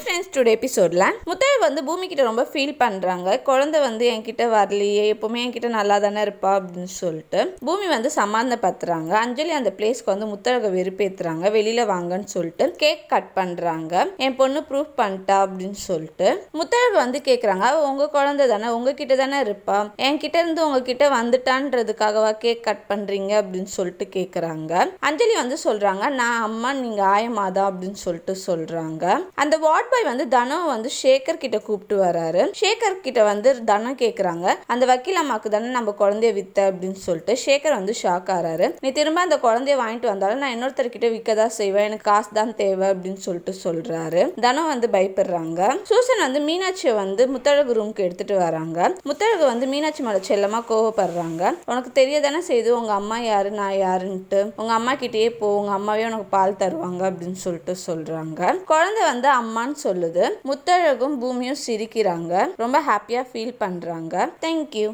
Friends, today எபிசோட்ல முத்தழகு பூமி கிட்ட ரொம்ப ஃபீல் பண்றாங்க. குழந்தை என்கிட்ட வரலையே, எப்பவுமே என்கிட்ட நல்லா தானே இருப்பா அப்படின்னு சொல்லிட்டு பூமி சமாதானப்படுத்துறாங்க. அஞ்சலி அந்த பிளேஸ்க்கு முத்தழகை வெறுப்பேத்துறாங்க. வெளியில வாங்கன்னு சொல்லிட்டு கேக் கட் பண்றாங்க. என் பொண்ணு ப்ரூவ் பண்ணிட்டா அப்படின்னு சொல்லிட்டு முத்தழகு கேக்குறாங்க, அவ உங்க குழந்தை தானே, உங்ககிட்ட தானே இருப்பா, என்கிட்ட இருந்து உங்ககிட்ட வந்துட்டான்றதுக்காகவா கேக் கட் பண்றீங்க அப்படின்னு சொல்லிட்டு கேக்குறாங்க. அஞ்சலி சொல்றாங்க, நான் அம்மா, நீங்க ஆயமாதான் அப்படின்னு சொல்லிட்டு சொல்றாங்க. அந்த வார்ட் பாய் தனம் சேகர் கிட்ட கூப்பிட்டு வராரு. சேகர் கிட்ட தனம் கேக்குறாங்க, அந்த வக்கீல் அம்மாக்கு தானே நம்ம குழந்தைய வித்த அப்படின்னு சொல்லிட்டு. சேகர் ஷாக் ஆறாரு. நீ திரும்ப அந்த குழந்தைய வாங்கிட்டு வந்தாலும் நான் இன்னொருத்தர்கிட்ட விற்கதான் செய்வேன், எனக்கு காசு தான் தேவை அப்படின்னு சொல்லிட்டு சொல்றாரு. தனம் பயப்படுறாங்க. சூசன் மீனாட்சியை முத்தழகு ரூமுக்கு எடுத்துட்டு வராங்க. முத்தழகு மீனாட்சி மேல செல்லமா கோவப்படுறாங்க. உனக்கு தெரியதானே செய்து உங்க அம்மா யாரு நான் யாருன்ட்டு, உங்க அம்மா கிட்டேயே போ, உங்க அம்மாவே உனக்கு பால் தருவாங்க அப்படின்னு சொல்லிட்டு சொல்றாங்க. குழந்தை அம்மான்னு சொல்லுது. முத்தழகும் பூமியும் சிரிக்கிறாங்க. ரொம்ப ஹாப்பியா ஃபீல் பண்றாங்க. தேங்க்யூ.